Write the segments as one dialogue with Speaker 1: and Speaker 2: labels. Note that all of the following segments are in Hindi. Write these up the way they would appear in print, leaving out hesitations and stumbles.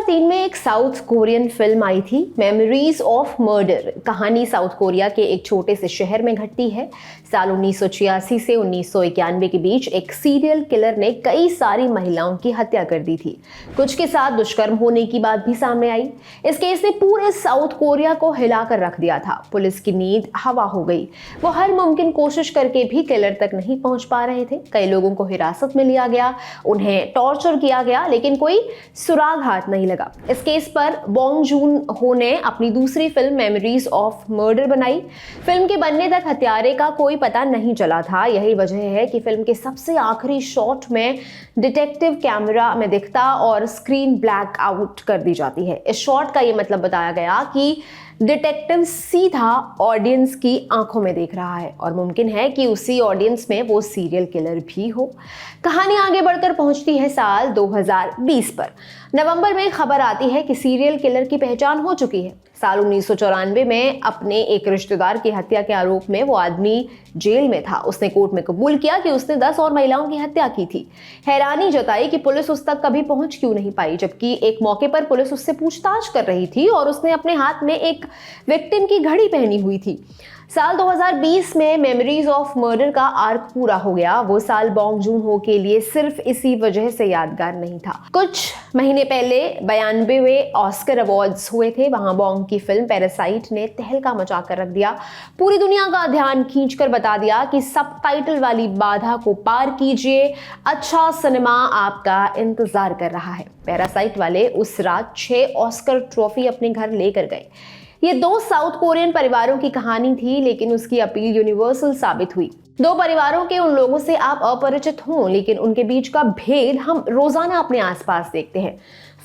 Speaker 1: 2003 में एक साउथ कोरियन फिल्म आई थी, मेमोरीज ऑफ मर्डर। कहानी साउथ कोरिया के एक छोटे से शहर में घटती है। साल 1986 से 1991 के बीच एक सीरियल किलर ने कई सारी महिलाओं की हत्या कर दी थी। कुछ के साथ दुष्कर्म होने की बात भी सामने आई। इस केस ने पूरे साउथ कोरिया को हिलाकर रख दिया था। पुलिस की नींद हवा हो गई। वो हर मुमकिन कोशिश करके भी किलर तक नहीं पहुंच पा रहे थे। कई लोगों को हिरासत में लिया गया, उन्हें टॉर्चर किया गया, लेकिन कोई सुराग हाथ नहीं लगा। इस केस पर बॉन्ग जून हो ने अपनी दूसरी फिल्म मेमोरीज ऑफ मर्डर बनाई। फिल्म के बनने तक हत्यारे का कोई पता नहीं चला था। यही वजह है कि फिल्म के सबसे आखिरी शॉट में डिटेक्टिव कैमरा में दिखता और स्क्रीन ब्लैक आउट कर दी जाती है। इस शॉट का ये मतलब बताया गया कि डिटेक्टिव सीधा ऑडियंस की आंखों में देख रहा है और मुमकिन है कि उसी ऑडियंस में वो सीरियल किलर भी हो। कहानी आगे बढ़कर पहुंचती है साल 2020 पर। नवंबर में खबर आती है कि सीरियल किलर की पहचान हो चुकी है। साल 1994 में अपने एक रिश्तेदार की हत्या के आरोप में वो आदमी जेल में था। उसने कोर्ट में कबूल किया कि उसने 10 और महिलाओं की हत्या की थी। हैरानी जताई कि पुलिस उस तक कभी पहुंच क्यों नहीं पाई, जबकि एक मौके पर पुलिस उससे पूछताछ कर रही थी और उसने अपने हाथ में एक विक्टिम की घड़ी पहनी हुई थी। साल 2020 में मेमोरीज ऑफ मर्डर का आर्क पूरा हो गया। वो साल बॉन्ग जून हो के लिए सिर्फ इसी वजह से यादगार नहीं था। कुछ महीने पहले 92वें ऑस्कर अवार्ड्स हुए थे। वहां बॉन्ग की फिल्म पैरासाइट ने तहलका मचा कर रख दिया। पूरी दुनिया का ध्यान खींचकर बता दिया कि सबटाइटल वाली बाधा को पार कीजिए, अच्छा सिनेमा आपका इंतजार कर रहा है। पैरासाइट वाले उस रात 6 ऑस्कर ट्रॉफी अपने घर लेकर गए। ये 2 साउथ कोरियन परिवारों की कहानी थी, लेकिन उसकी अपील यूनिवर्सल साबित हुई। 2 परिवारों के उन लोगों से आप अपरिचित हों, लेकिन उनके बीच का भेद हम रोजाना अपने आसपास देखते हैं।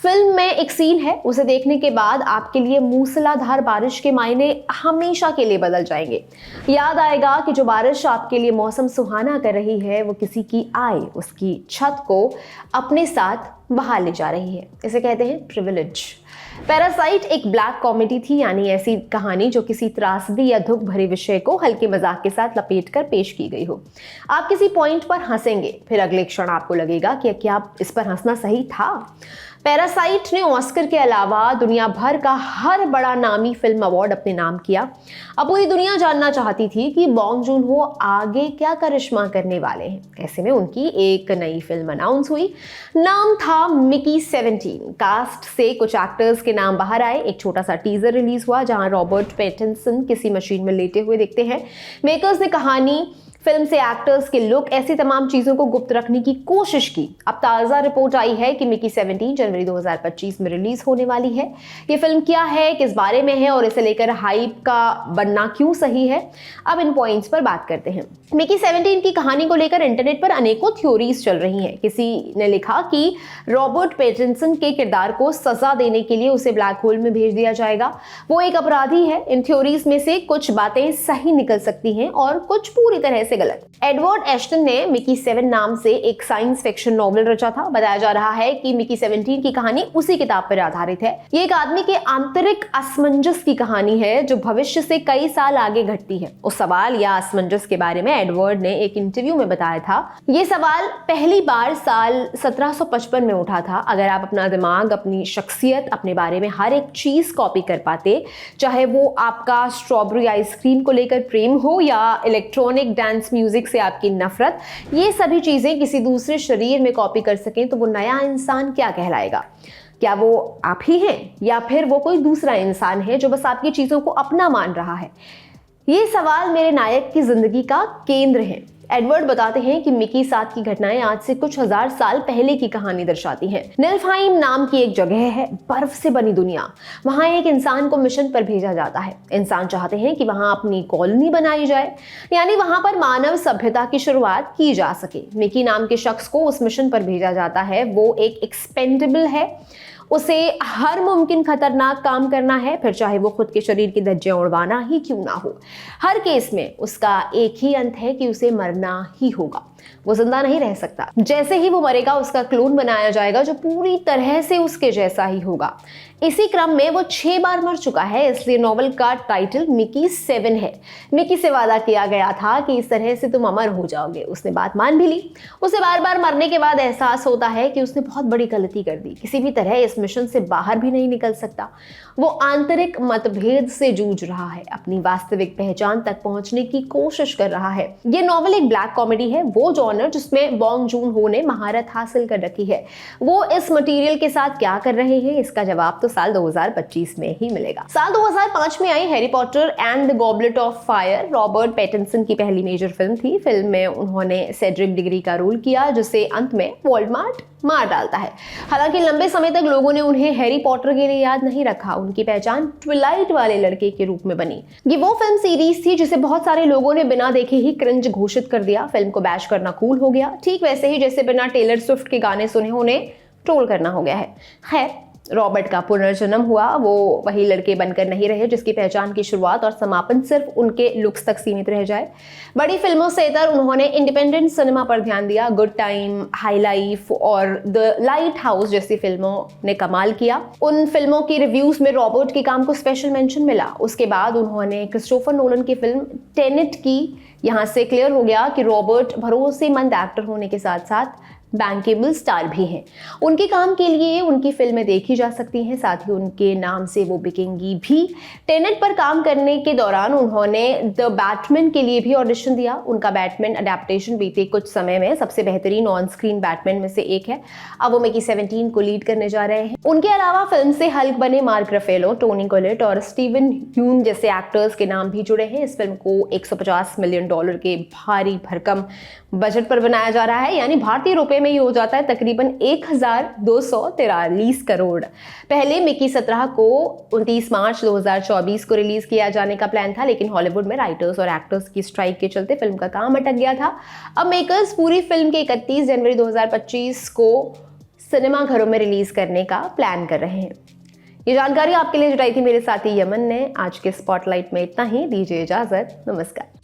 Speaker 1: फिल्म में एक सीन है, उसे देखने के बाद आपके लिए मूसलाधार बारिश के मायने हमेशा के लिए बदल जाएंगे। याद आएगा कि जो बारिश आपके लिए मौसम सुहाना कर रही है, वो किसी की आय, उसकी छत को अपने साथ बहा ले जा रही है। इसे कहते हैं प्रिविलेज। पैरासाइट एक ब्लैक कॉमेडी थी, यानी ऐसी कहानी जो किसी त्रासदी या दुख भरे विषय को हल्के मजाक के साथ लपेटकर पेश की गई हो। आप किसी पॉइंट पर हंसेंगे, फिर अगले क्षण आपको लगेगा कि क्या इस पर हंसना सही था। पैरासाइट ने ऑस्कर के अलावा दुनिया भर का हर बड़ा नामी फिल्म अवार्ड अपने नाम किया। अब पूरी दुनिया जानना चाहती थी कि बॉन्ग जून हो आगे क्या करिश्मा करने वाले हैं। ऐसे में उनकी एक नई फिल्म अनाउंस हुई। नाम था मिकी 17। कास्ट से कुछ एक्टर्स के नाम बाहर आए। एक छोटा सा टीजर रिलीज हुआ जहां रॉबर्ट पैटिंसन किसी मशीन में लेटे हुए दिखते हैं। मेकर्स ने कहानी, फिल्म से एक्टर्स के लुक, ऐसी तमाम चीजों को गुप्त रखने की कोशिश की। अब ताजा रिपोर्ट आई है कि मिकी 17 जनवरी 2025 में रिलीज होने वाली है। ये फिल्म क्या है, किस बारे में है और इसे लेकर हाइप का बनना क्यों सही है, अब इन पॉइंट्स पर बात करते हैं। मिकी 17 की कहानी को लेकर इंटरनेट पर अनेकों थ्योरीज चल रही हैं। किसी ने लिखा कि रॉबर्ट पैटिंसन के किरदार को सजा देने के लिए उसे ब्लैक होल में भेज दिया जाएगा, वो एक अपराधी है। इन थ्योरीज में से कुछ बातें सही निकल सकती हैं और कुछ पूरी तरह से गलत। एडवर्ड एश्टन ने मिकी 7 नाम से एक साइंस फिक्शन नॉवेल रचा था। बताया जा रहा है कि मिकी 17 की कहानी उसी किताब पर आधारित है। ये एक आदमी के आंतरिक असमंजस की कहानी है जो भविष्य से कई साल आगे घटती है। उस सवाल या असमंजस के बारे में एडवर्ड ने एक इंटरव्यू में बताया था। ये सवाल पहली बार साल 1755 में उठा था। अगर आप अपना दिमाग, अपनी शख्सियत, अपने बारे में हर एक चीज कॉपी कर पाते, चाहे वो आपका स्ट्रॉबेरी आइसक्रीम को लेकर प्रेम हो या इलेक्ट्रॉनिक डांस म्यूजिक से आपकी नफरत, ये सभी चीजें किसी दूसरे शरीर में कॉपी कर सकें, तो वो नया इंसान क्या कहलाएगा? क्या वो आप ही हैं या फिर वो कोई दूसरा इंसान है जो बस आपकी चीजों को अपना मान रहा है? ये सवाल मेरे नायक की जिंदगी का केंद्र है। एडवर्ड बताते हैं कि मिकी 7 की घटनाएं आज से कुछ हजार साल पहले की कहानी दर्शाती हैं। निल्फहाइम नाम की एक जगह है, बर्फ से बनी दुनिया। वहां एक इंसान को मिशन पर भेजा जाता है। इंसान चाहते हैं कि वहां अपनी कॉलोनी बनाई जाए, यानी वहां पर मानव सभ्यता की शुरुआत की जा सके। मिकी नाम के शख्स को उस मिशन पर भेजा जाता है। वो एक एक्सपेंडेबल है। उसे हर मुमकिन खतरनाक काम करना है, फिर चाहे वो खुद के शरीर की धज्जियां उड़वाना ही क्यों ना हो। हर केस में उसका एक ही अंत है कि उसे मरना ही होगा। वो जिंदा नहीं रह सकता। जैसे ही वो मरेगा उसका क्लोन बनाया जाएगा जो पूरी तरह से उसके जैसा ही होगा। इसी क्रम में वो 6 बार मर चुका है, इसलिए नॉवल का टाइटल मिकी 7 है। मिकी से वादा किया गया था कि इस तरह से तुम अमर हो जाओगे। उसने बात मान भी ली। उसे बार बार मरने के बाद एहसास होता है कि उसने बहुत बड़ी गलती कर दी, किसी भी तरह इस मिशन से बाहर भी नहीं निकल सकता। वो आंतरिक मतभेद से जूझ रहा है, अपनी वास्तविक पहचान तक पहुंचने की कोशिश कर रहा है। ये नॉवल एक ब्लैक कॉमेडी है, वो जॉनर जिसमें बॉन्ग जून हो ने महारत हासिल कर रखी है। वो इस मटेरियल के साथ क्या कर रहे हैं, इसका जवाब तो साल 2025 में ही मिलेगा। साल 2005 में आई Harry Potter and the Goblet of Fire Robert Pattinson की पहली मेजर फिल्म थी। फिल्म में उन्होंने सेड्रिक डिग्री का रोल किया, जिसे अंत में वोल्डेमॉर्ट मार डालता है। हालांकि लंबे समय तक लोगों ने उन्हें हैरी पॉटर के लिए याद नहीं रखा, उनकी पहचान ट्विलाइट वाले लड़के के रूप में बनी। ये वो फिल्म सीरीज थी जिसे बहुत सारे लोगों ने बिना देखे ही क्रिंज घोषित कर दिया। फिल्म को बैश करना कूल हो गया, ठीक वैसे ही जैसे बिना टेलर स्विफ्ट के गाने सुने उन्हें ट्रोल करना हो गया है। खैर, रॉबर्ट का पुनर्जन्म हुआ, वो वही लड़के बनकर नहीं रहे जिसकी पहचान की शुरुआत और समापन सिर्फ उनके लुक्स तक सीमित रह जाए। बड़ी फिल्मों से इतर उन्होंने इंडिपेंडेंट सिनेमा पर ध्यान दिया। गुड टाइम, हाई लाइफ और द लाइट हाउस जैसी फिल्मों ने कमाल किया। उन फिल्मों की रिव्यूज में रॉबर्ट के काम को स्पेशल मेंशन मिला। उसके बाद उन्होंने क्रिस्टोफर नोलन की फिल्म टेनेट की। यहाँ से क्लियर हो गया कि रॉबर्ट भरोसेमंद एक्टर होने के साथ साथ बैंकेबल स्टार भी हैं। उनके काम के लिए उनकी फिल्में देखी जा सकती हैं, साथ ही उनके नाम से वो बिकेंगी भी। टेनेट पर काम करने के दौरान उन्होंने द बैटमैन के लिए भी ऑडिशन दिया। उनका बैटमैन अडेप्टेशन बीते कुछ समय में सबसे बेहतरीन ऑन स्क्रीन बैटमैन में से एक है। अब वो मिकी 17 को लीड करने जा रहे हैं। उनके अलावा फिल्म से हल्क बने मार्क रफेलो, टोनी कोलेट और स्टीवन ह्यून जैसे एक्टर्स के नाम भी जुड़े हैं। इस फिल्म को $150 मिलियन के भारी भरकम बजट पर बनाया जा रहा है, यानी भारतीय रुपए में ये हो जाता है तकरीबन 1243 करोड़। पहले मिकी 17 को 29 मार्च 2024 को रिलीज किया जाने का प्लान था, लेकिन हॉलीवुड में राइटर्स और एक्टर्स की स्ट्राइक के चलते फिल्म का काम अटक गया था। अब मेकर्स पूरी फिल्म के 31 जनवरी 2025 को सिनेमा घरों में रिलीज करने का प्लान कर रहे हैं। ये जानकारी आपके लिए जुटाई थी मेरे साथी यमन ने। आज के स्पॉटलाइट में इतना ही, दीजिए इजाजत, नमस्कार।